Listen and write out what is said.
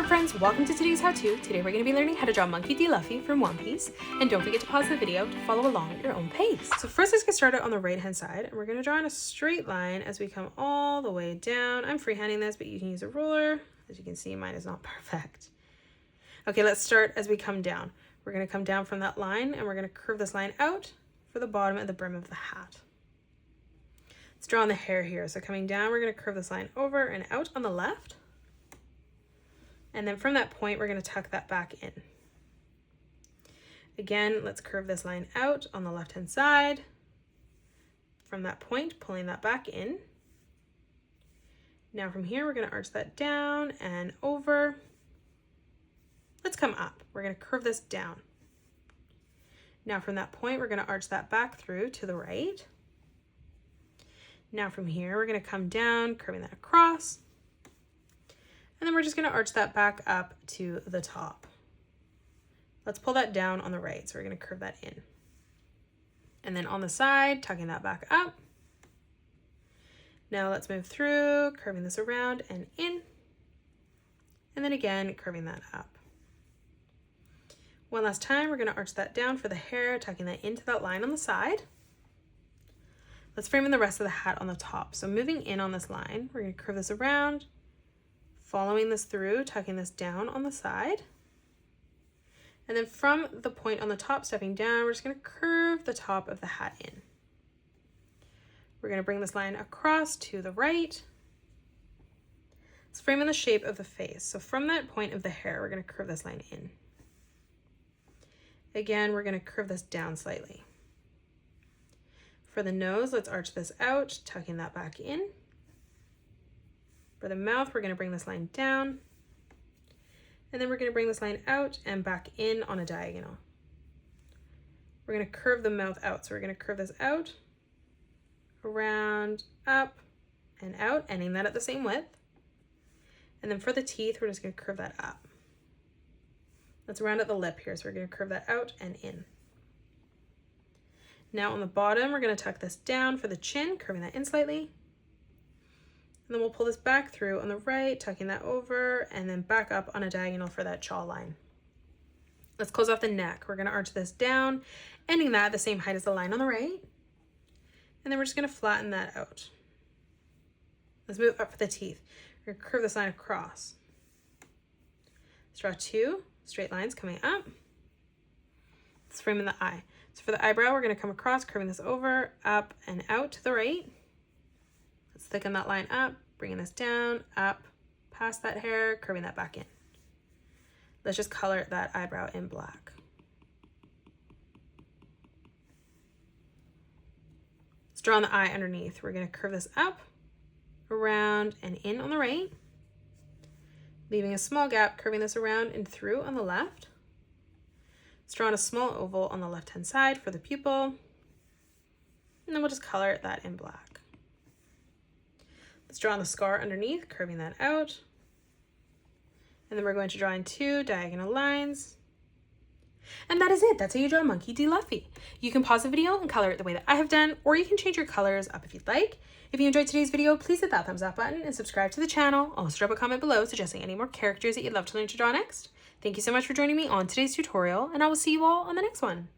art friends, welcome to today's how-to. Today we're going to be learning how to draw Monkey D. Luffy from One Piece, and don't forget to pause the video to follow along at your own pace. So first let's get started on the right hand side, and we're going to draw in a straight line as we come all the way down. I'm freehanding this, but you can use a ruler. As you can see, mine is not perfect. Okay, let's start as we come down. We're going to come down from that line, and we're going to curve this line out for the bottom of the brim of the hat. Let's draw on the hair here. So coming down, we're going to curve this line over and out on the left. And then from that point, we're going to tuck that back in. Again, let's curve this line out on the left-hand side. From that point, pulling that back in. Now from here, we're going to arch that down and over. Let's come up. We're going to curve this down. Now from that point, we're going to arch that back through to the right. Now from here, we're going to come down, curving that across. And then we're just going to arch that back up to the top. Let's pull that down on the right. So we're going to curve that in. And then on the side, tucking that back up. Now let's move through, curving this around and in. And then again, curving that up. One last time, we're going to arch that down for the hair, tucking that into that line on the side. Let's frame in the rest of the hat on the top. So moving in on this line, we're going to curve this around, following this through, tucking this down on the side. And then from the point on the top, stepping down, we're just going to curve the top of the hat in. We're going to bring this line across to the right. Let's frame in the shape of the face. So from that point of the hair, we're going to curve this line in. Again, we're going to curve this down slightly. For the nose, let's arch this out, tucking that back in. For the mouth, we're going to bring this line down. And then we're going to bring this line out and back in on a diagonal. We're going to curve the mouth out. So we're going to curve this out, around, up, and out, ending that at the same width. And then for the teeth, we're just going to curve that up. Let's round out the lip here. So we're going to curve that out and in. Now on the bottom, we're going to tuck this down for the chin, curving that in slightly. And then we'll pull this back through on the right, tucking that over, and then back up on a diagonal for that jaw line. Let's close off the neck. We're going to arch this down, ending that at the same height as the line on the right. And then we're just going to flatten that out. Let's move up for the teeth. We're going to curve this line across. Let's draw two straight lines coming up. Let's frame in the eye. So for the eyebrow, we're going to come across, curving this over, up, and out to the right. Let's thicken that line up, bringing this down, up, past that hair, curving that back in. Let's just color that eyebrow in black. Let's draw on the eye underneath. We're going to curve this up, around, and in on the right, leaving a small gap, curving this around and through on the left. Let's draw on a small oval on the left-hand side for the pupil, and then we'll just color that in black. Let's draw on the scar underneath, curving that out. And then we're going to draw in two diagonal lines. And that is it. That's how you draw Monkey D. Luffy. You can pause the video and color it the way that I have done, or you can change your colors up if you'd like. If you enjoyed today's video, please hit that thumbs up button and subscribe to the channel. Also drop a comment below suggesting any more characters that you'd love to learn to draw next. Thank you so much for joining me on today's tutorial, and I will see you all on the next one.